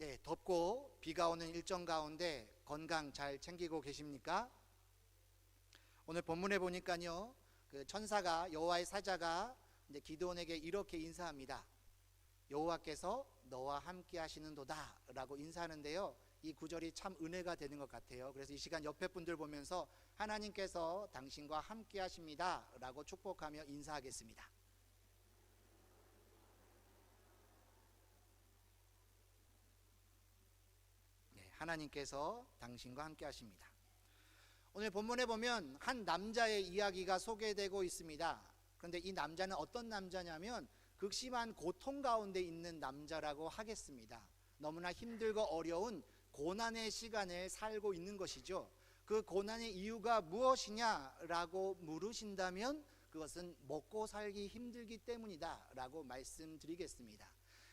네, 덥고 비가 오는 일정 가운데 건강 잘 챙기고 계십니까? 오늘 본문에 보니까요, 그 천사가 여호와의 사자가 이제 기드온에게 이렇게 인사합니다. 여호와께서 너와 함께 하시는도다라고 인사하는데요. 이 구절이 참 은혜가 되는 것 같아요. 그래서 이 시간 옆에 분들 보면서 하나님께서 당신과 함께 하십니다라고 축복하며 인사하겠습니다. 네, 하나님께서 당신과 함께 하십니다. 오늘 본문에 보면 한 남자의 이야기가 소개되고 있습니다. 그런데 이 남자는 어떤 남자냐면 극심한 고통 가운데 있는 남자라고 하겠습니다. 너무나 힘들고 어려운 고난의 시간을 살고 있는 것이죠. 그 고난의 이유가 무엇이냐라고 물으신다면 그것은 먹고 살기 힘들기 때문이다 라고 말씀드리겠습니다.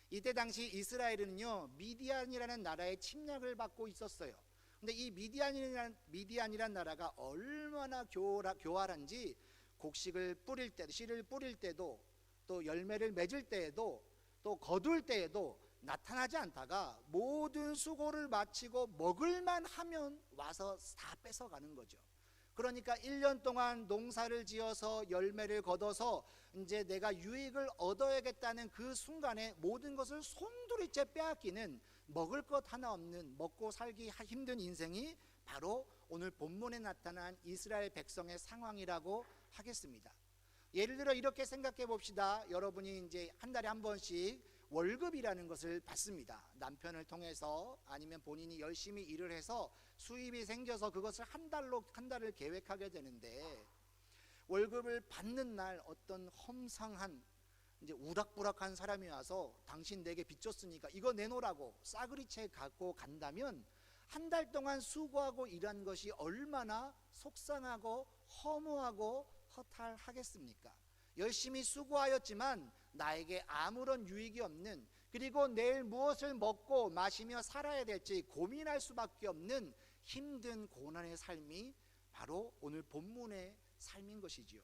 이때 당시 이스라엘은요, 미디안이라는 나라의 침략을 받고 있었어요. 근데 이 미디안이라는 나라가 얼마나 교활한지 곡식을 뿌릴 때, 씨를 뿌릴 때도, 또 열매를 맺을 때에도, 또 거둘 때에도 나타나지 않다가 모든 수고를 마치고 먹을만 하면 와서 다 뺏어가는 거죠. 그러니까 1년 동안 농사를 지어서 열매를 거둬서 이제 내가 유익을 얻어야겠다는 그 순간에 모든 것을 송두리째 빼앗기는, 먹을 것 하나 없는, 먹고 살기 힘든 인생이 바로 오늘 본문에 나타난 이스라엘 백성의 상황이라고 하겠습니다. 예를 들어 이렇게 생각해 봅시다. 여러분이 이제 한 달에 한 번씩 월급이라는 것을 받습니다. 남편을 통해서 아니면 본인이 열심히 일을 해서 수입이 생겨서 그것을 한 달을 계획하게 되는데, 월급을 받는 날 어떤 험상한 이제 우락부락한 사람이 와서 당신 내게 빚졌으니까 이거 내놓으라고 싸그리채 갖고 간다면 한 달 동안 수고하고 일한 것이 얼마나 속상하고 허무하고 허탈하겠습니까? 열심히 수고하였지만 나에게 아무런 유익이 없는, 그리고 내일 무엇을 먹고 마시며 살아야 될지 고민할 수밖에 없는 힘든 고난의 삶이 바로 오늘 본문의 삶인 것이지요.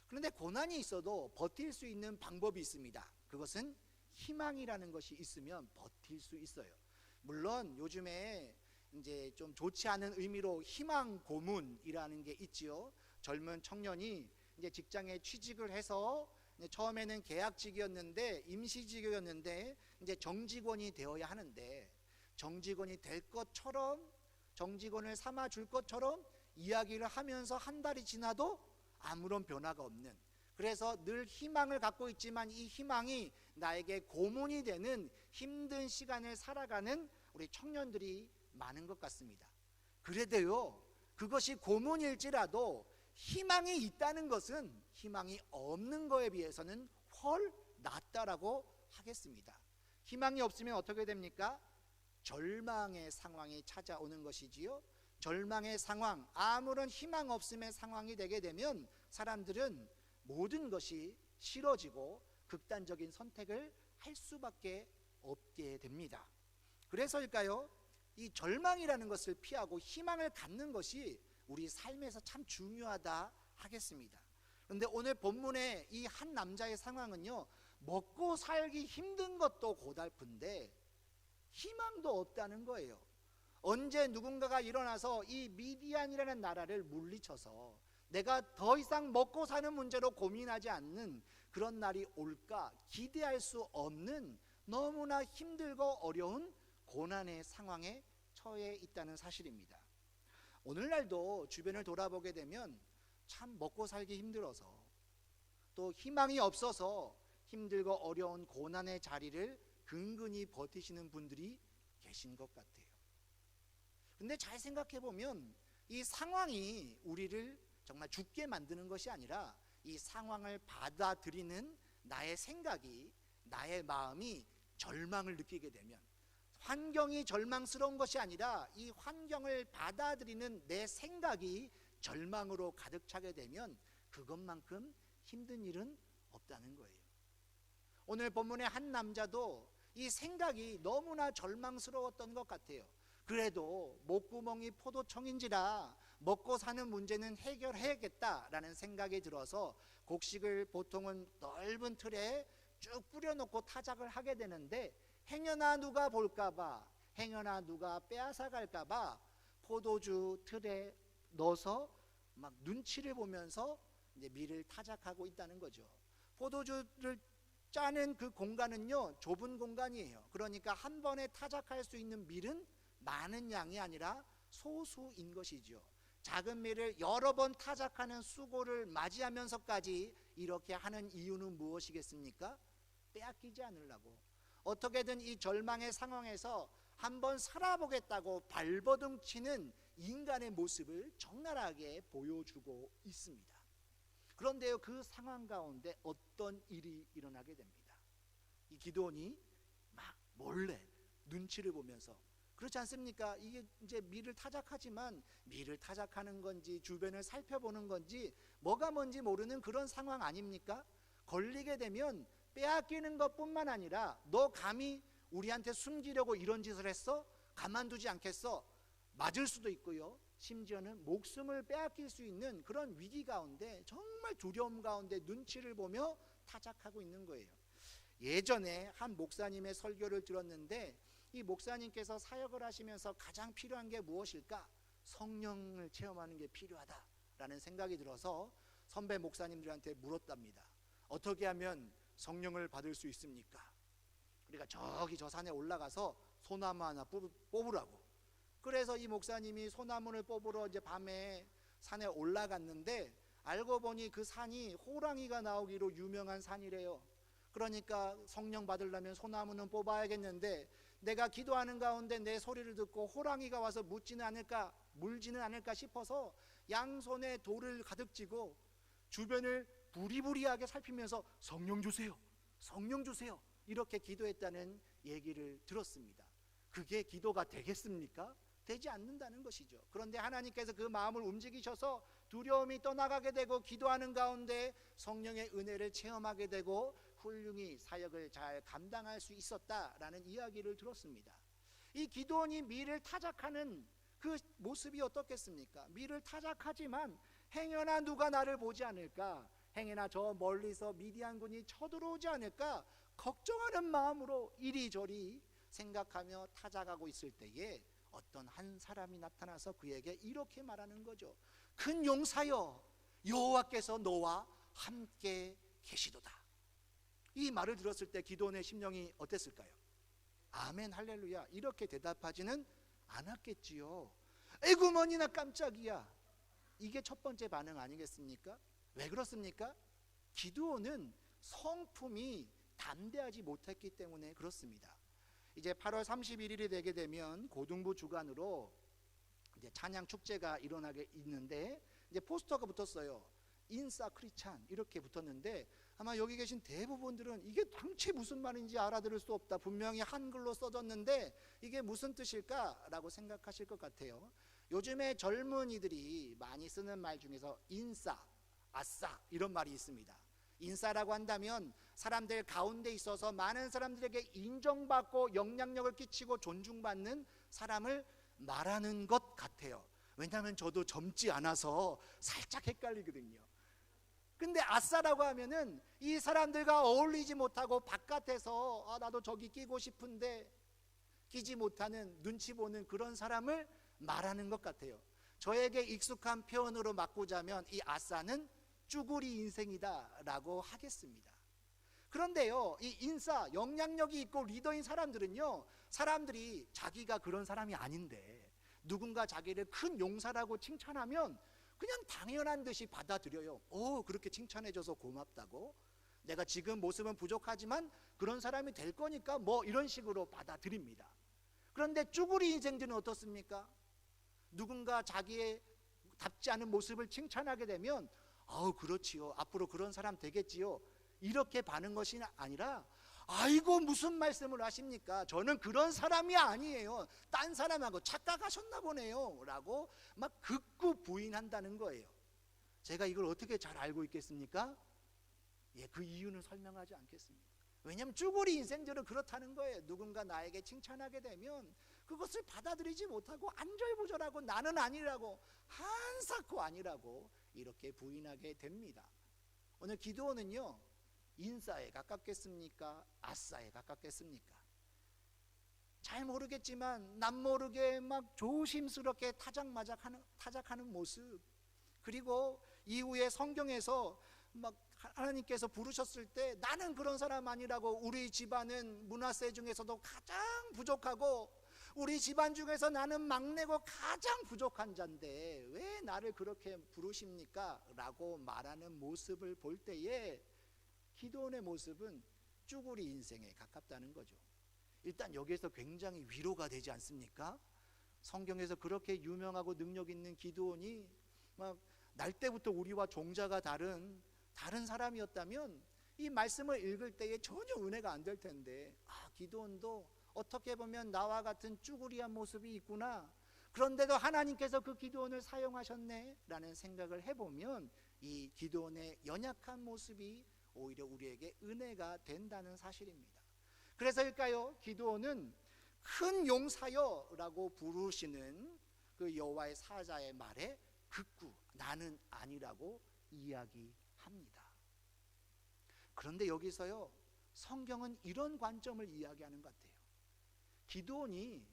그런데 고난이 있어도 버틸 수 있는 방법이 있습니다. 그것은 희망이라는 것이 있으면 버틸 수 있어요. 물론 요즘에 이제 좀 좋지 않은 의미로 희망 고문이라는 게 있지요. 젊은 청년이 이제 직장에 취직을 해서 처음에는 계약직이었는데, 임시직이었는데 이제 정직원이 되어야 하는데, 정직원이 될 것처럼, 정직원을 삼아 줄 것처럼 이야기를 하면서 한 달이 지나도 아무런 변화가 없는, 그래서 늘 희망을 갖고 있지만 이 희망이 나에게 고문이 되는 힘든 시간을 살아가는 우리 청년들이 많은 것 같습니다. 그래도요, 그것이 고문일지라도 희망이 있다는 것은 희망이 없는 거에 비해서는 훨 낫다라고 하겠습니다. 희망이 없으면 어떻게 됩니까? 절망의 상황이 찾아오는 것이지요. 절망의 상황, 아무런 희망 없음의 상황이 되게 되면 사람들은 모든 것이 싫어지고 극단적인 선택을 할 수밖에 없게 됩니다. 그래서일까요? 이 절망이라는 것을 피하고 희망을 갖는 것이 우리 삶에서 참 중요하다 하겠습니다. 그런데 오늘 본문의 이 한 남자의 상황은요, 먹고 살기 힘든 것도 고달픈데 희망도 없다는 거예요. 언제 누군가가 일어나서 이 미디안이라는 나라를 물리쳐서 내가 더 이상 먹고 사는 문제로 고민하지 않는 그런 날이 올까 기대할 수 없는 너무나 힘들고 어려운 고난의 상황에 처해 있다는 사실입니다. 오늘날도 주변을 돌아보게 되면 참 먹고 살기 힘들어서, 또 희망이 없어서 힘들고 어려운 고난의 자리를 근근히 버티시는 분들이 계신 것 같아요. 근데 잘 생각해 보면 이 상황이 우리를 정말 죽게 만드는 것이 아니라 이 상황을 받아들이는 나의 생각이, 나의 마음이 절망을 느끼게 되면, 환경이 절망스러운 것이 아니라 이 환경을 받아들이는 내 생각이 절망으로 가득 차게 되면 그것만큼 힘든 일은 없다는 거예요. 오늘 본문의 한 남자도 이 생각이 너무나 절망스러웠던 것 같아요. 그래도 목구멍이 포도청인지라 먹고 사는 문제는 해결해야겠다라는 생각이 들어서 곡식을 보통은 넓은 틀에 쭉 뿌려놓고 타작을 하게 되는데 행여나 누가 볼까봐, 행여나 누가 빼앗아 갈까봐 포도주 틀에 넣어서 막 눈치를 보면서 이제 밀을 타작하고 있다는 거죠. 포도주를 짜는 그 공간은요, 좁은 공간이에요. 그러니까 한 번에 타작할 수 있는 밀은 많은 양이 아니라 소수인 것이죠. 작은 밀을 여러 번 타작하는 수고를 맞이하면서까지 이렇게 하는 이유는 무엇이겠습니까? 빼앗기지 않으려고. 어떻게든 이 절망의 상황에서 한번 살아보겠다고 발버둥 치는 인간의 모습을 적나라하게 보여주고 있습니다. 그런데요, 그 상황 가운데 어떤 일이 일어나게 됩니다. 이 기드온이 막 몰래 눈치를 보면서, 그렇지 않습니까? 이게 이제 밀을 타작하지만 밀을 타작하는 건지 주변을 살펴보는 건지 뭐가 뭔지 모르는 그런 상황 아닙니까? 걸리게 되면 빼앗기는 것뿐만 아니라 너 감히 우리한테 숨기려고 이런 짓을 했어? 가만두지 않겠어? 맞을 수도 있고요, 심지어는 목숨을 빼앗길 수 있는 그런 위기 가운데 정말 두려움 가운데 눈치를 보며 타작하고 있는 거예요. 예전에 한 목사님의 설교를 들었는데 이 목사님께서 사역을 하시면서 가장 필요한 게 무엇일까? 성령을 체험하는 게 필요하다라는 생각이 들어서 선배 목사님들한테 물었답니다. 어떻게 하면 성령을 받을 수 있습니까? 그러니까 저기 저 산에 올라가서 소나무 하나 뽑으라고. 그래서 이 목사님이 소나무를 뽑으러 이제 밤에 산에 올라갔는데 알고 보니 그 산이 호랑이가 나오기로 유명한 산이래요. 그러니까 성령 받으려면 소나무는 뽑아야겠는데 내가 기도하는 가운데 내 소리를 듣고 호랑이가 와서 물지는 않을까 싶어서 양손에 돌을 가득 쥐고 주변을 부리부리하게 살피면서 성령 주세요, 성령 주세요, 이렇게 기도했다는 얘기를 들었습니다. 그게 기도가 되겠습니까? 되지 않는다는 것이죠. 그런데 하나님께서 그 마음을 움직이셔서 두려움이 떠나가게 되고 기도하는 가운데 성령의 은혜를 체험하게 되고 훌륭히 사역을 잘 감당할 수 있었다라는 이야기를 들었습니다. 이 기드온이 밀을 타작하는 그 모습이 어떻겠습니까? 밀을 타작하지만 행여나 누가 나를 보지 않을까, 행여나 저 멀리서 미디안군이 쳐들어오지 않을까 걱정하는 마음으로 이리저리 생각하며 타작하고 있을 때에 어떤 한 사람이 나타나서 그에게 이렇게 말하는 거죠. 큰 용사여, 여호와께서 너와 함께 계시도다. 이 말을 들었을 때 기드온의 심령이 어땠을까요? 아멘 할렐루야 이렇게 대답하지는 않았겠지요. 에구머니나 깜짝이야. 이게 첫 번째 반응 아니겠습니까? 왜 그렇습니까? 기드온은 성품이 담대하지 못했기 때문에 그렇습니다. 이제 8월 31일이 되게 되면 고등부 주간으로 이제 찬양 축제가 일어나게 있는데 이제 포스터가 붙었어요. 인사 크리찬 이렇게 붙었는데 아마 여기 계신 대부분들은 이게 당최 무슨 말인지 알아들을 수 없다, 분명히 한글로 써졌는데 이게 무슨 뜻일까라고 생각하실 것 같아요. 요즘에 젊은이들이 많이 쓰는 말 중에서 인싸, 아싸 이런 말이 있습니다. 인싸라고 한다면 사람들 가운데 있어서 많은 사람들에게 인정받고 영향력을 끼치고 존중받는 사람을 말하는 것 같아요. 왜냐하면 저도 젊지 않아서 살짝 헷갈리거든요. 근데 아싸라고 하면은 이 사람들과 어울리지 못하고 바깥에서 나도 저기 끼고 싶은데 끼지 못하는 눈치 보는 그런 사람을 말하는 것 같아요. 저에게 익숙한 표현으로 바꾸자면 이 아싸는 쭈구리 인생이다 라고 하겠습니다. 그런데요, 이 인싸, 영향력이 있고 리더인 사람들은요, 사람들이 자기가 그런 사람이 아닌데 누군가 자기를 큰 용사라고 칭찬하면 그냥 당연한 듯이 받아들여요. 그렇게 칭찬해줘서 고맙다고, 내가 지금 모습은 부족하지만 그런 사람이 될 거니까 뭐 이런 식으로 받아들입니다. 그런데 쭈구리 인생들은 어떻습니까? 누군가 자기의 답지 않은 모습을 칭찬하게 되면 그렇지요, 앞으로 그런 사람 되겠지요, 이렇게 반응 것이 아니라 아이고 무슨 말씀을 하십니까, 저는 그런 사람이 아니에요, 딴 사람하고 착각하셨나 보네요 라고 막 극구 부인한다는 거예요. 제가 이걸 어떻게 잘 알고 있겠습니까? 그 이유는 설명하지 않겠습니다. 왜냐하면 쭈구리 인생들은 그렇다는 거예요. 누군가 나에게 칭찬하게 되면 그것을 받아들이지 못하고 안절부절하고 나는 아니라고, 한사코 아니라고 이렇게 부인하게 됩니다. 오늘 기드온은요, 인싸에 가깝겠습니까? 아싸에 가깝겠습니까? 잘 모르겠지만 남모르게 막 조심스럽게 타작하는 모습, 그리고 이후에 성경에서 막 하나님께서 부르셨을 때 나는 그런 사람 아니라고, 우리 집안은 므낫세 중에서도 가장 부족하고 우리 집안 중에서 나는 막내고 가장 부족한 자인데 왜 나를 그렇게 부르십니까? 라고 말하는 모습을 볼 때에 기드온의 모습은 쭈구리 인생에 가깝다는 거죠. 일단 여기에서 굉장히 위로가 되지 않습니까? 성경에서 그렇게 유명하고 능력 있는 기드온이 막 날 때부터 우리와 종자가 다른 사람이었다면 이 말씀을 읽을 때에 전혀 은혜가 안 될 텐데, 기드온도 어떻게 보면 나와 같은 쭈구리한 모습이 있구나, 그런데도 하나님께서 그 기드온을 사용하셨네 라는 생각을 해보면 이 기드온의 연약한 모습이 오히려 우리에게 은혜가 된다는 사실입니다. 그래서일까요? 기드온은 큰 용사여 라고 부르시는 그 여호와의 사자의 말에 극구 나는 아니라고 이야기합니다. 그런데 여기서요, 성경은 이런 관점을 이야기하는 것 같아요. 기드온이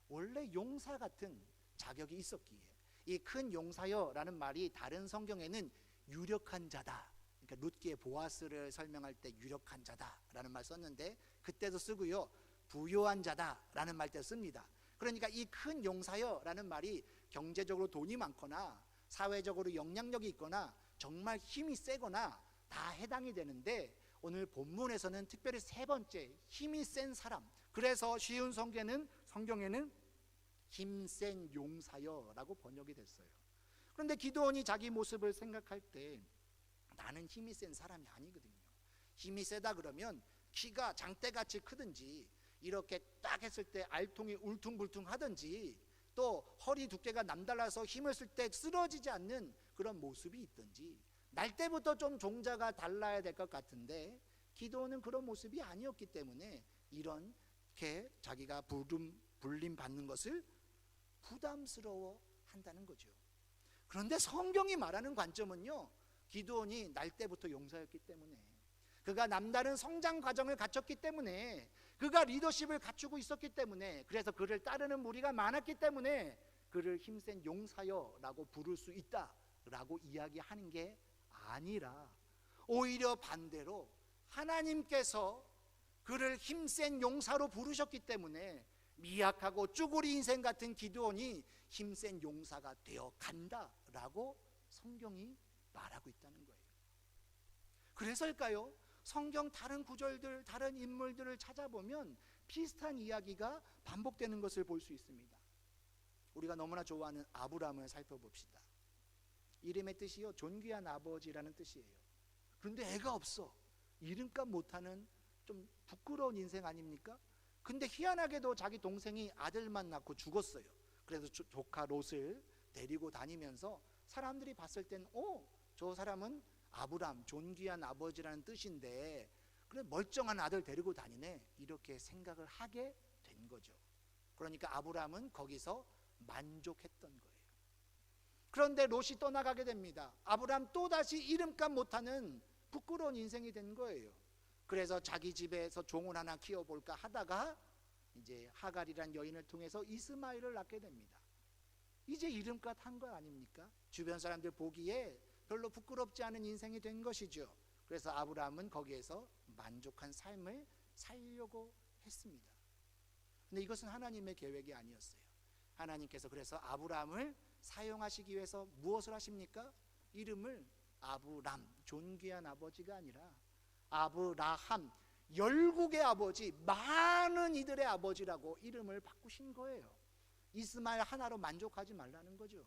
원래 용사 같은 자격이 있었기에, 이 큰 용사여 라는 말이 다른 성경에는 유력한 자다, 그러니까 룻기의 보아스를 설명할 때 유력한 자다 라는 말 썼는데 그때도 쓰고요, 부요한 자다 라는 말 때 씁니다. 그러니까 이 큰 용사여 라는 말이 경제적으로 돈이 많거나 사회적으로 영향력이 있거나 정말 힘이 세거나 다 해당이 되는데, 오늘 본문에서는 특별히 세 번째 힘이 센 사람, 그래서 쉬운 성경에는 힘센 용사여 라고 번역이 됐어요. 그런데 기드온이 자기 모습을 생각할 때 나는 힘이 센 사람이 아니거든요. 힘이 세다 그러면 키가 장대같이 크든지, 이렇게 딱 했을 때 알통이 울퉁불퉁 하든지, 또 허리 두께가 남달라서 힘을 쓸 때 쓰러지지 않는 그런 모습이 있든지, 날 때부터 좀 종자가 달라야 될 것 같은데 기드온은 그런 모습이 아니었기 때문에 이렇게 자기가 불림 받는 것을 부담스러워 한다는 거죠. 그런데 성경이 말하는 관점은요, 기드온이 날 때부터 용사였기 때문에, 그가 남다른 성장 과정을 갖췄기 때문에, 그가 리더십을 갖추고 있었기 때문에, 그래서 그를 따르는 무리가 많았기 때문에 그를 힘센 용사여 라고 부를 수 있다 라고 이야기하는 게 아니라, 오히려 반대로 하나님께서 그를 힘센 용사로 부르셨기 때문에 미약하고 쭈구리 인생 같은 기드온이 힘센 용사가 되어 간다 라고 성경이 말하고 있다는 거예요. 그래서일까요? 성경 다른 구절들, 다른 인물들을 찾아보면 비슷한 이야기가 반복되는 것을 볼 수 있습니다. 우리가 너무나 좋아하는 아브라함을 살펴봅시다. 이름의 뜻이요, 존귀한 아버지라는 뜻이에요. 그런데 애가 없어. 이름값 못하는 좀 부끄러운 인생 아닙니까? 근데 희한하게도 자기 동생이 아들만 낳고 죽었어요. 그래서 조카 롯을 데리고 다니면서 사람들이 봤을 땐 저 사람은 아브람, 존귀한 아버지라는 뜻인데 그래 멀쩡한 아들 데리고 다니네, 이렇게 생각을 하게 된 거죠. 그러니까 아브람은 거기서 만족했던 거예요. 그런데 롯이 떠나가게 됩니다. 아브람 또다시 이름값 못하는 부끄러운 인생이 된 거예요. 그래서 자기 집에서 종을 하나 키워볼까 하다가 이제 하갈이란 여인을 통해서 이스마엘을 낳게 됩니다. 이제 이름값 한 거 아닙니까? 주변 사람들 보기에 별로 부끄럽지 않은 인생이 된 것이죠. 그래서 아브라함은 거기에서 만족한 삶을 살려고 했습니다. 근데 이것은 하나님의 계획이 아니었어요. 하나님께서 그래서 아브라함을 사용하시기 위해서 무엇을 하십니까? 이름을 아브람, 존귀한 아버지가 아니라 아브라함, 열국의 아버지, 많은 이들의 아버지라고 이름을 바꾸신 거예요. 이스마엘 하나로 만족하지 말라는 거죠.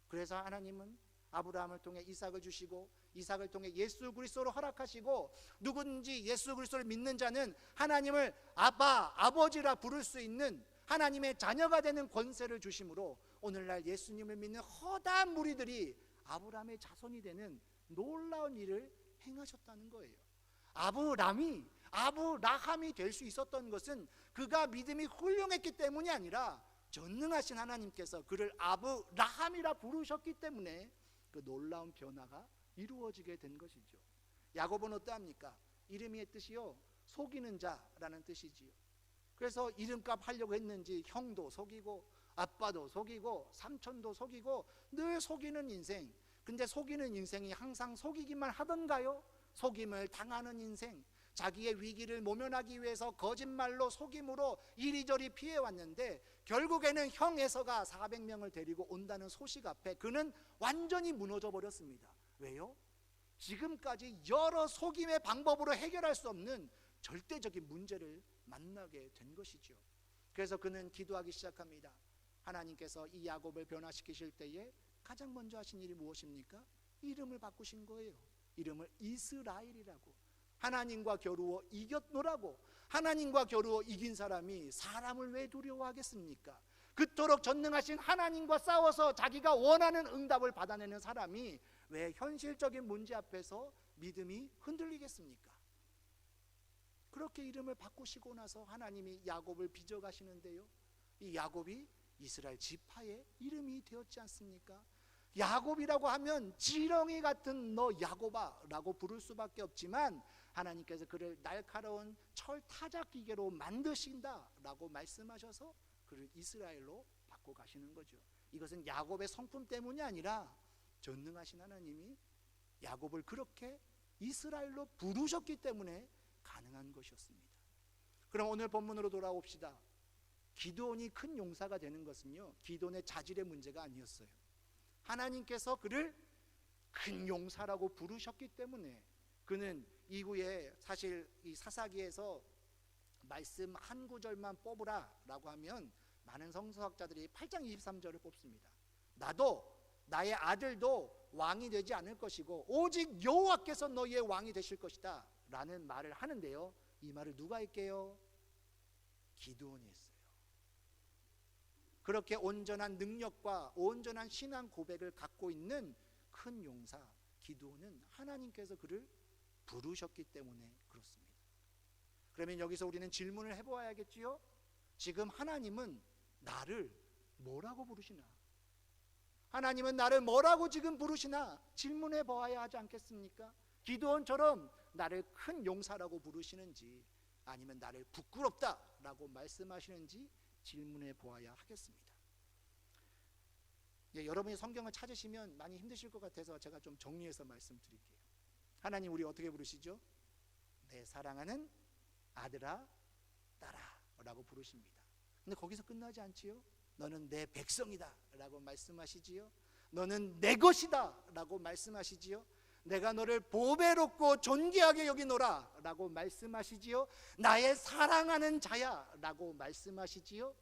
그래서 하나님은 아브라함을 통해 이삭을 주시고, 이삭을 통해 예수 그리스도로 허락하시고, 누구든지 예수 그리스도를 믿는 자는 하나님을 아빠, 아버지라 부를 수 있는 하나님의 자녀가 되는 권세를 주심으로 오늘날 예수님을 믿는 허다한 무리들이 아브라함의 자손이 되는 놀라운 일을 행하셨다는 거예요. 아브라함이 될 수 있었던 것은 그가 믿음이 훌륭했기 때문이 아니라 전능하신 하나님께서 그를 아브라함이라 부르셨기 때문에 그 놀라운 변화가 이루어지게 된 것이죠. 야곱은 어떠합니까? 이름의 뜻이요, 속이는 자라는 뜻이지요. 그래서 이름값 하려고 했는지 형도 속이고 아빠도 속이고 삼촌도 속이고 늘 속이는 인생. 근데 속이는 인생이 항상 속이기만 하던가요? 속임을 당하는 인생, 자기의 위기를 모면하기 위해서 거짓말로 속임으로 이리저리 피해왔는데 결국에는 형 에서가 400명을 데리고 온다는 소식 앞에 그는 완전히 무너져 버렸습니다. 왜요? 지금까지 여러 속임의 방법으로 해결할 수 없는 절대적인 문제를 만나게 된 것이죠. 그래서 그는 기도하기 시작합니다. 하나님께서 이 야곱을 변화시키실 때에 가장 먼저 하신 일이 무엇입니까? 이름을 바꾸신 거예요. 이름을 이스라엘이라고. 하나님과 겨루어 이겼노라고. 하나님과 겨루어 이긴 사람이 사람을 왜 두려워하겠습니까? 그토록 전능하신 하나님과 싸워서 자기가 원하는 응답을 받아내는 사람이 왜 현실적인 문제 앞에서 믿음이 흔들리겠습니까? 그렇게 이름을 바꾸시고 나서 하나님이 야곱을 빚어가시는데요, 이 야곱이 이스라엘 지파의 이름이 되었지 않습니까? 야곱이라고 하면 지렁이 같은 너 야곱아 라고 부를 수밖에 없지만 하나님께서 그를 날카로운 철 타작기계로 만드신다 라고 말씀하셔서 그를 이스라엘로 바꿔 가시는 거죠. 이것은 야곱의 성품 때문이 아니라 전능하신 하나님이 야곱을 그렇게 이스라엘로 부르셨기 때문에 가능한 것이었습니다. 그럼 오늘 본문으로 돌아옵시다. 기드온이 큰 용사가 되는 것은요, 기드온의 자질의 문제가 아니었어요. 하나님께서 그를 큰 용사라고 부르셨기 때문에 그는 이후에 사실 이 사사기에서 말씀 한 구절만 뽑으라 라고 하면 많은 성서학자들이 8장 23절을 뽑습니다. 나도 나의 아들도 왕이 되지 않을 것이고 오직 여호와께서 너희의 왕이 되실 것이다 라는 말을 하는데요, 이 말을 누가 했게요? 기드온이 했어요. 그렇게 온전한 능력과 온전한 신앙 고백을 갖고 있는 큰 용사 기드온은 하나님께서 그를 부르셨기 때문에 그렇습니다. 그러면 여기서 우리는 질문을 해보아야겠지요? 지금 하나님은 나를 뭐라고 부르시나? 하나님은 나를 뭐라고 지금 부르시나? 질문해 보아야 하지 않겠습니까? 기드온처럼 나를 큰 용사라고 부르시는지 아니면 나를 부끄럽다라고 말씀하시는지 질문해 보아야 하겠습니다. 여러분이 성경을 찾으시면 많이 힘드실 것 같아서 제가 좀 정리해서 말씀드릴게요. 하나님 우리 어떻게 부르시죠? 내 사랑하는 아들아 딸아 라고 부르십니다. 근데 거기서 끝나지 않지요? 너는 내 백성이다 라고 말씀하시지요. 너는 내 것이다 라고 말씀하시지요. 내가 너를 보배롭고 존귀하게 여기노라 라고 말씀하시지요. 나의 사랑하는 자야 라고 말씀하시지요.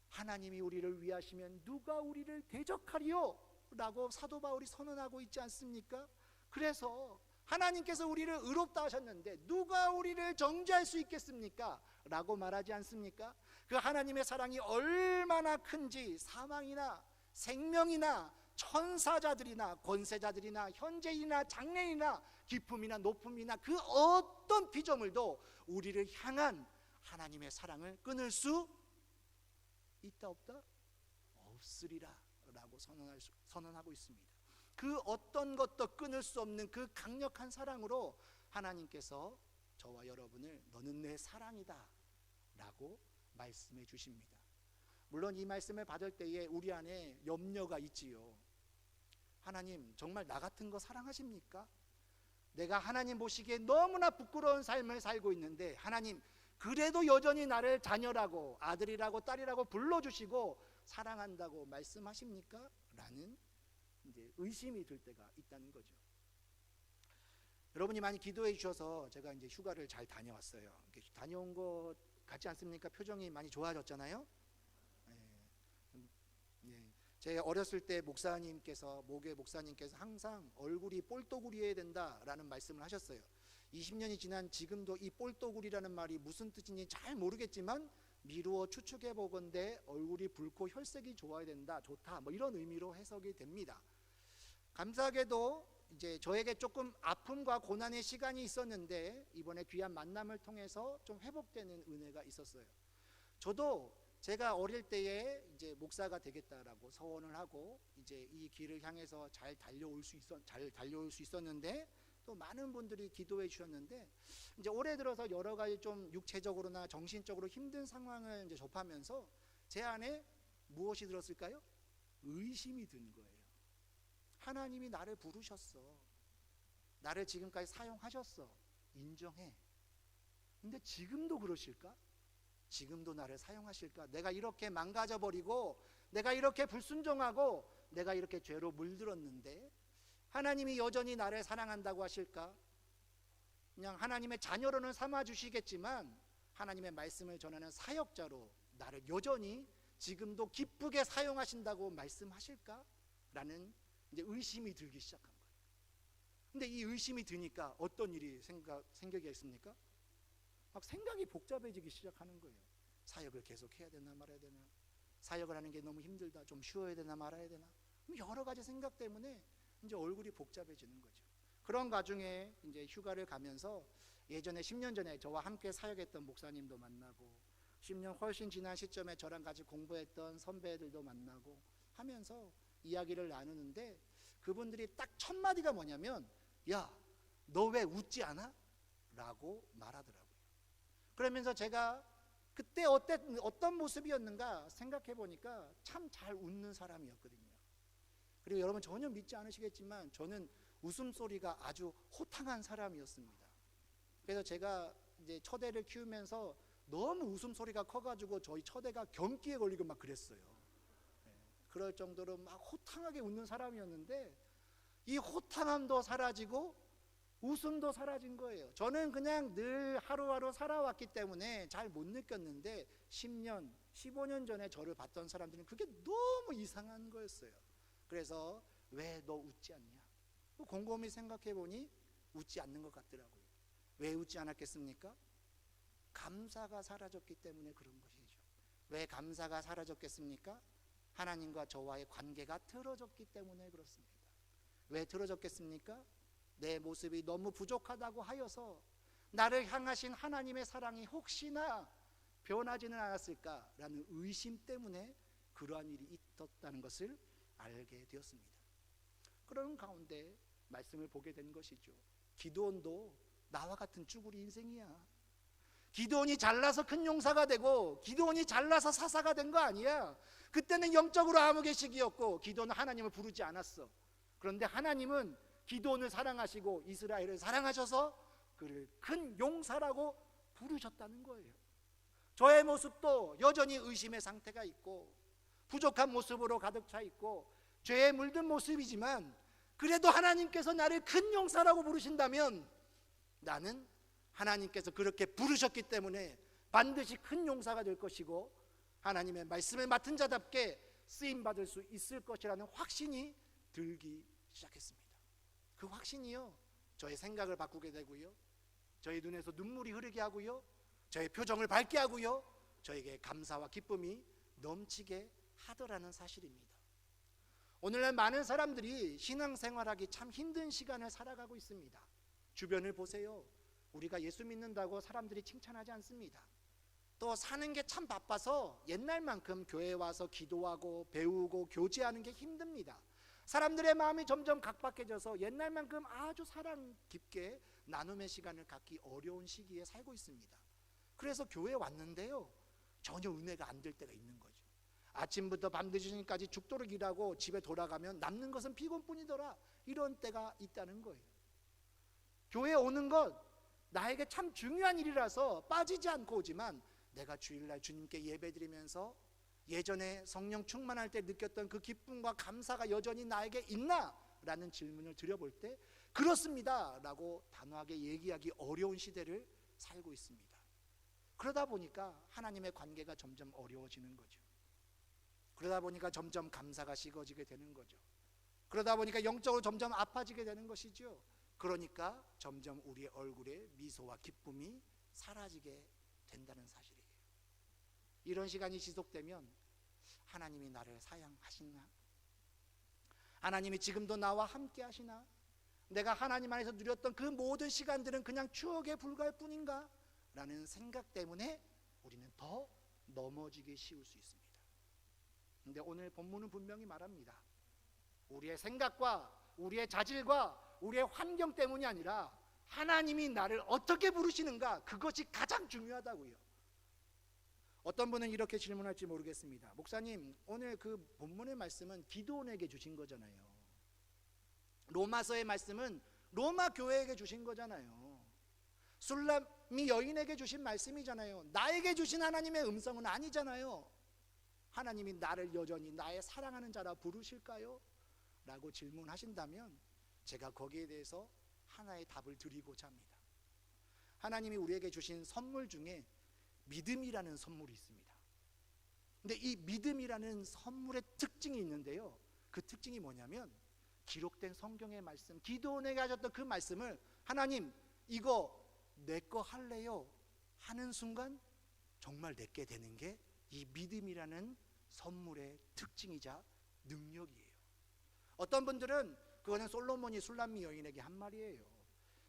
하나님이 우리를 위하시면 누가 우리를 대적하리요 라고 사도 바울이 선언하고 있지 않습니까? 그래서 하나님께서 우리를 의롭다 하셨는데 누가 우리를 정죄할 수 있겠습니까? 라고 말하지 않습니까? 그 하나님의 사랑이 얼마나 큰지 사망이나 생명이나 천사자들이나 권세자들이나 현재이나 장래이나 기쁨이나 높음이나 그 어떤 피조물도 우리를 향한 하나님의 사랑을 끊을 수 있다 없다? 없으리라 라고 선언하고 있습니다. 그 어떤 것도 끊을 수 없는 그 강력한 사랑으로 하나님께서 저와 여러분을 너는 내 사랑이다 라고 말씀해 주십니다. 물론 이 말씀을 받을 때에 우리 안에 염려가 있지요. 하나님 정말 나 같은 거 사랑하십니까? 내가 하나님 보시기에 너무나 부끄러운 삶을 살고 있는데 하나님 그래도 여전히 나를 자녀라고 아들이라고 딸이라고 불러주시고 사랑한다고 말씀하십니까? 라는 이제 의심이 들 때가 있다는 거죠. 여러분이 많이 기도해 주셔서 제가 이제 휴가를 잘 다녀왔어요. 다녀온 것 같지 않습니까? 표정이 많이 좋아졌잖아요. 제 어렸을 때 모교 목사님께서 항상 얼굴이 꼴도구리해야 된다라는 말씀을 하셨어요. 20년이 지난 지금도 이 꼴도구리라는 말이 무슨 뜻인지 잘 모르겠지만 미루어 추측해 보건대 얼굴이 붉고 혈색이 좋아야 된다, 좋다, 뭐 이런 의미로 해석이 됩니다. 감사하게도 이제 저에게 조금 아픔과 고난의 시간이 있었는데 이번에 귀한 만남을 통해서 좀 회복되는 은혜가 있었어요. 저도 제가 어릴 때에 이제 목사가 되겠다라고 서원을 하고 이제 이 길을 향해서 잘 달려올 수 있었는데 또 많은 분들이 기도해 주셨는데, 이제 올해 들어서 여러 가지 좀 육체적으로나 정신적으로 힘든 상황을 이제 접하면서 제 안에 무엇이 들었을까요? 의심이 든 거예요. 하나님이 나를 부르셨어. 나를 지금까지 사용하셨어. 인정해. 근데 지금도 그러실까? 지금도 나를 사용하실까? 내가 이렇게 망가져버리고, 내가 이렇게 불순종하고, 내가 이렇게 죄로 물들었는데 하나님이 여전히 나를 사랑한다고 하실까? 그냥 하나님의 자녀로는 삼아주시겠지만 하나님의 말씀을 전하는 사역자로 나를 여전히 지금도 기쁘게 사용하신다고 말씀하실까? 라는 이제 의심이 들기 시작한 거예요. 근데 이 의심이 드니까 어떤 일이 생기겠습니까? 막 생각이 복잡해지기 시작하는 거예요. 사역을 계속 해야 되나 말아야 되나? 사역을 하는 게 너무 힘들다. 좀 쉬어야 되나 말아야 되나? 여러 가지 생각 때문에 이제 얼굴이 복잡해지는 거죠. 그런 와중에 이제 휴가를 가면서 예전에 10년 전에 저와 함께 사역했던 목사님도 만나고 10년 훨씬 지난 시점에 저랑 같이 공부했던 선배들도 만나고 하면서 이야기를 나누는데 그분들이 딱 첫 마디가 뭐냐면, 야, 너 왜 웃지 않아? 라고 말하더라고요. 그러면서 제가 그때 어떤 모습이었는가 생각해 보니까 참 잘 웃는 사람이었거든요. 그리고 여러분 전혀 믿지 않으시겠지만 저는 웃음소리가 아주 호탕한 사람이었습니다. 그래서 제가 이제 첫애를 키우면서 너무 웃음소리가 커가지고 저희 첫애가 경기에 걸리고 막 그랬어요. 그럴 정도로 막 호탕하게 웃는 사람이었는데 이 호탕함도 사라지고 웃음도 사라진 거예요. 저는 그냥 늘 하루하루 살아왔기 때문에 잘 못 느꼈는데 10년, 15년 전에 저를 봤던 사람들은 그게 너무 이상한 거였어요. 그래서 왜 너 웃지 않냐? 곰곰이 생각해 보니 웃지 않는 것 같더라고요. 왜 웃지 않았겠습니까? 감사가 사라졌기 때문에 그런 것이죠. 왜 감사가 사라졌겠습니까? 하나님과 저와의 관계가 틀어졌기 때문에 그렇습니다. 왜 틀어졌겠습니까? 내 모습이 너무 부족하다고 하여서 나를 향하신 하나님의 사랑이 혹시나 변하지는 않았을까라는 의심 때문에 그러한 일이 있었다는 것을 알게 되었습니다. 그런 가운데 말씀을 보게 된 것이죠. 기드온도 나와 같은 쭈구리 인생이야. 기드온이 잘나서 큰 용사가 되고 기드온이 잘나서 사사가 된 거 아니야. 그때는 영적으로 아무개식이었고 기드온은 하나님을 부르지 않았어. 그런데 하나님은 기드온을 사랑하시고 이스라엘을 사랑하셔서 그를 큰 용사라고 부르셨다는 거예요. 저의 모습도 여전히 의심의 상태가 있고 부족한 모습으로 가득 차 있고 죄에 물든 모습이지만 그래도 하나님께서 나를 큰 용사라고 부르신다면 나는 하나님께서 그렇게 부르셨기 때문에 반드시 큰 용사가 될 것이고 하나님의 말씀을 맡은 자답게 쓰임받을 수 있을 것이라는 확신이 들기 시작했습니다. 그 확신이요, 저의 생각을 바꾸게 되고요, 저의 눈에서 눈물이 흐르게 하고요, 저의 표정을 밝게 하고요, 저에게 감사와 기쁨이 넘치게 하더라는 사실입니다. 오늘날 많은 사람들이 신앙생활하기 참 힘든 시간을 살아가고 있습니다. 주변을 보세요. 우리가 예수 믿는다고 사람들이 칭찬하지 않습니다. 또 사는 게 참 바빠서 옛날만큼 교회에 와서 기도하고 배우고 교제하는 게 힘듭니다. 사람들의 마음이 점점 각박해져서 옛날만큼 아주 사랑 깊게 나눔의 시간을 갖기 어려운 시기에 살고 있습니다. 그래서 교회에 왔는데요, 전혀 은혜가 안 될 때가 있는 거죠. 아침부터 밤늦은시까지 죽도록 일하고 집에 돌아가면 남는 것은 피곤뿐이더라, 이런 때가 있다는 거예요. 교회에 오는 것 나에게 참 중요한 일이라서 빠지지 않고 오지만 내가 주일날 주님께 예배드리면서 예전에 성령 충만할 때 느꼈던 그 기쁨과 감사가 여전히 나에게 있나? 라는 질문을 드려볼 때 그렇습니다 라고 단호하게 얘기하기 어려운 시대를 살고 있습니다. 그러다 보니까 하나님의 관계가 점점 어려워지는 거죠. 그러다 보니까 점점 감사가 식어지게 되는 거죠. 그러다 보니까 영적으로 점점 아파지게 되는 것이죠. 그러니까 점점 우리의 얼굴에 미소와 기쁨이 사라지게 된다는 사실이에요. 이런 시간이 지속되면 하나님이 나를 사랑하시나? 하나님이 지금도 나와 함께 하시나? 내가 하나님 안에서 누렸던 그 모든 시간들은 그냥 추억에 불과할 뿐인가? 라는 생각 때문에 우리는 더 넘어지기 쉬울 수 있습니다. 근데 오늘 본문은 분명히 말합니다. 우리의 생각과 우리의 자질과 우리의 환경 때문이 아니라 하나님이 나를 어떻게 부르시는가, 그것이 가장 중요하다고요. 어떤 분은 이렇게 질문할지 모르겠습니다. 목사님, 오늘 그 본문의 말씀은 기도원에게 주신 거잖아요. 로마서의 말씀은 로마 교회에게 주신 거잖아요. 술람미 여인에게 주신 말씀이잖아요. 나에게 주신 하나님의 음성은 아니잖아요. 하나님이 나를 여전히 나의 사랑하는 자라 부르실까요? 라고 질문하신다면 제가 거기에 대해서 하나의 답을 드리고자 합니다. 하나님이 우리에게 주신 선물 중에 믿음이라는 선물이 있습니다. 근데 이 믿음이라는 선물의 특징이 있는데요, 그 특징이 뭐냐면 기록된 성경의 말씀, 기도원에게 하셨던 그 말씀을 하나님 이거 내 거 할래요 하는 순간 정말 내게 되는 게 이 믿음이라는 선물의 특징이자 능력이에요. 어떤 분들은 그거는 솔로몬이 술람미 여인에게 한 말이에요.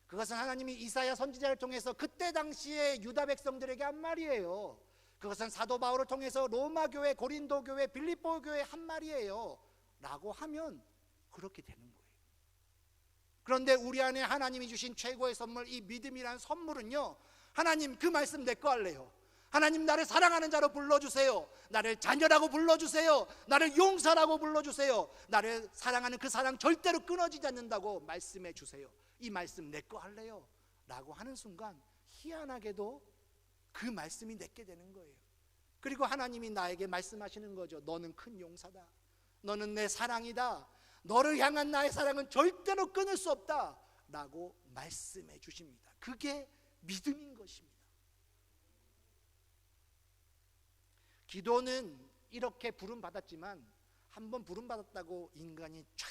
그것은 하나님이 이사야 선지자를 통해서 그때 당시에 유다 백성들에게 한 말이에요. 그것은 사도 바울을 통해서 로마 교회, 고린도 교회, 빌립보 교회 한 말이에요 라고 하면 그렇게 되는 거예요. 그런데 우리 안에 하나님이 주신 최고의 선물, 이 믿음이라는 선물은요, 하나님 그 말씀 내 거 할래요. 하나님 나를 사랑하는 자로 불러주세요. 나를 자녀라고 불러주세요. 나를 용사라고 불러주세요. 나를 사랑하는 그 사랑 절대로 끊어지지 않는다고 말씀해 주세요. 이 말씀 내 거 할래요 라고 하는 순간 희한하게도 그 말씀이 내게 되는 거예요. 그리고 하나님이 나에게 말씀하시는 거죠. 너는 큰 용사다. 너는 내 사랑이다. 너를 향한 나의 사랑은 절대로 끊을 수 없다 라고 말씀해 주십니다. 그게 믿음인 것입니다. 기도는 이렇게 부름받았지만 한번 부름받았다고 인간이 쫙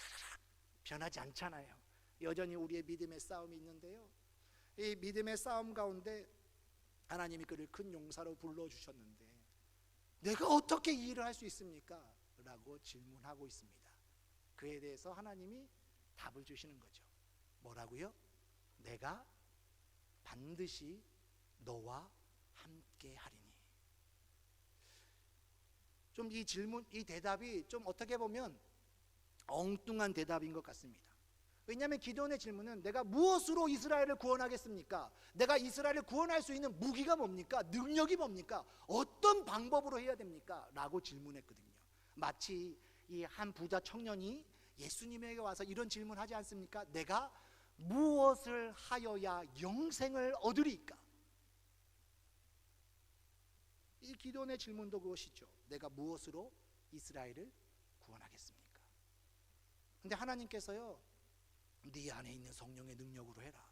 변하지 않잖아요. 여전히 우리의 믿음의 싸움이 있는데요, 이 믿음의 싸움 가운데 하나님이 그를 큰 용사로 불러주셨는데 내가 어떻게 이 일을 할 수 있습니까? 라고 질문하고 있습니다. 그에 대해서 하나님이 답을 주시는 거죠. 뭐라고요? 내가 반드시 너와 함께 하리니. 좀 이 질문, 이 대답이 좀 어떻게 보면 엉뚱한 대답인 것 같습니다. 왜냐하면 기도원의 질문은 내가 무엇으로 이스라엘을 구원하겠습니까? 내가 이스라엘을 구원할 수 있는 무기가 뭡니까? 능력이 뭡니까? 어떤 방법으로 해야 됩니까? 라고 질문했거든요. 마치 이 한 부자 청년이 예수님에게 와서 이런 질문하지 않습니까? 내가 무엇을 하여야 영생을 얻으리까? 이 기도원의 질문도 그것이죠. 내가 무엇으로 이스라엘을 구원하겠습니까? 근데 하나님께서요, 네 안에 있는 성령의 능력으로 해라.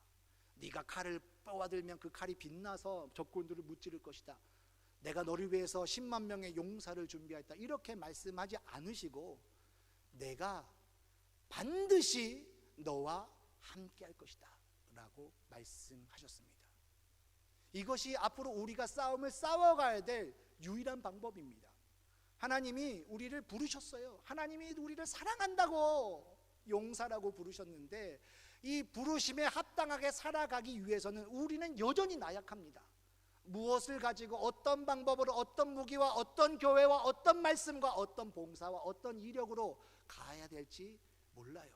네가 칼을 뽑아들면 그 칼이 빛나서 적군들을 무찌를 것이다. 내가 너를 위해서 10만 명의 용사를 준비했다. 이렇게 말씀하지 않으시고 내가 반드시 너와 함께 할 것이다 라고 말씀하셨습니다. 이것이 앞으로 우리가 싸움을 싸워가야 될 유일한 방법입니다. 하나님이 우리를 부르셨어요. 하나님이 우리를 사랑한다고 용사라고 부르셨는데 이 부르심에 합당하게 살아가기 위해서는 우리는 여전히 나약합니다. 무엇을 가지고 어떤 방법으로 어떤 무기와 어떤 교회와 어떤 말씀과 어떤 봉사와 어떤 이력으로 가야 될지 몰라요.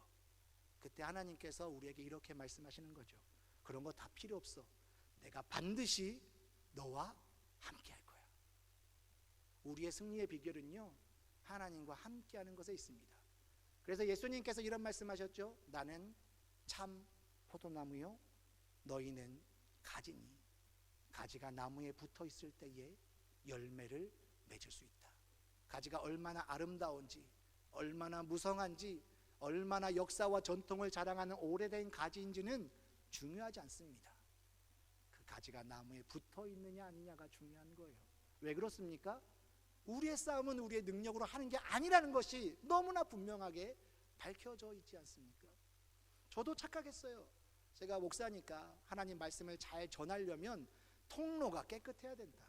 그때 하나님께서 우리에게 이렇게 말씀하시는 거죠. 그런 거 다 필요 없어. 내가 반드시 너와 함께 할 거야. 우리의 승리의 비결은요, 하나님과 함께 하는 것에 있습니다. 그래서 예수님께서 이런 말씀하셨죠. 나는 참 포도나무요 너희는 가지니 가지가 나무에 붙어 있을 때에 열매를 맺을 수 있다. 가지가 얼마나 아름다운지, 얼마나 무성한지, 얼마나 역사와 전통을 자랑하는 오래된 가지인지는 중요하지 않습니다. 그 가지가 나무에 붙어 있느냐 아니냐가 중요한 거예요. 왜 그렇습니까? 우리의 싸움은 우리의 능력으로 하는 게 아니라는 것이 너무나 분명하게 밝혀져 있지 않습니까? 저도 착각했어요. 제가 목사니까 하나님 말씀을 잘 전하려면 통로가 깨끗해야 된다.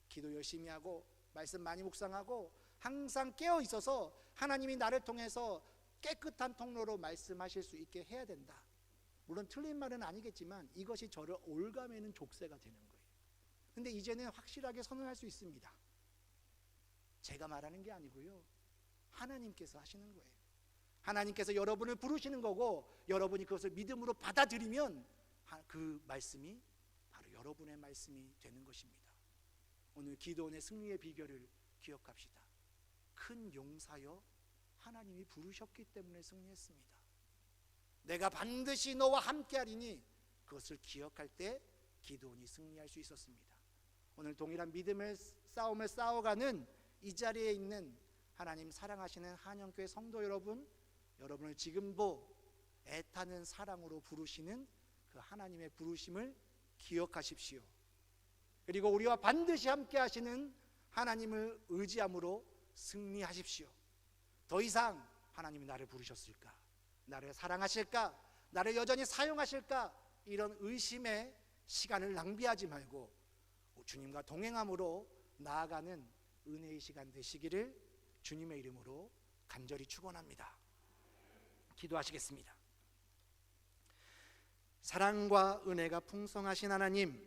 기도 열심히 하고 말씀 많이 묵상하고 항상 깨어 있어서 하나님이 나를 통해서 깨끗한 통로로 말씀하실 수 있게 해야 된다. 물론 틀린 말은 아니겠지만 이것이 저를 올가매는 족쇄가 되는 거예요. 근데 이제는 확실하게 선언할 수 있습니다. 제가 말하는 게 아니고요, 하나님께서 하시는 거예요. 하나님께서 여러분을 부르시는 거고 여러분이 그것을 믿음으로 받아들이면 그 말씀이 바로 여러분의 말씀이 되는 것입니다. 오늘 기도원의 승리의 비결을 기억합시다. 큰 용사여 하나님이 부르셨기 때문에 승리했습니다. 내가 반드시 너와 함께하리니 그것을 기억할 때 기도원이 승리할 수 있었습니다. 오늘 동일한 믿음의 싸움을 싸워가는 이 자리에 있는 하나님 사랑하시는 한영교회 성도 여러분, 여러분을 지금도 애타는 사랑으로 부르시는 그 하나님의 부르심을 기억하십시오. 그리고 우리와 반드시 함께 하시는 하나님을 의지함으로 승리하십시오. 더 이상 하나님이 나를 부르셨을까? 나를 사랑하실까? 나를 여전히 사용하실까? 이런 의심의 시간을 낭비하지 말고 주님과 동행함으로 나아가는 은혜의 시간 되시기를 주님의 이름으로 간절히 축원합니다. 기도하시겠습니다. 사랑과 은혜가 풍성하신 하나님,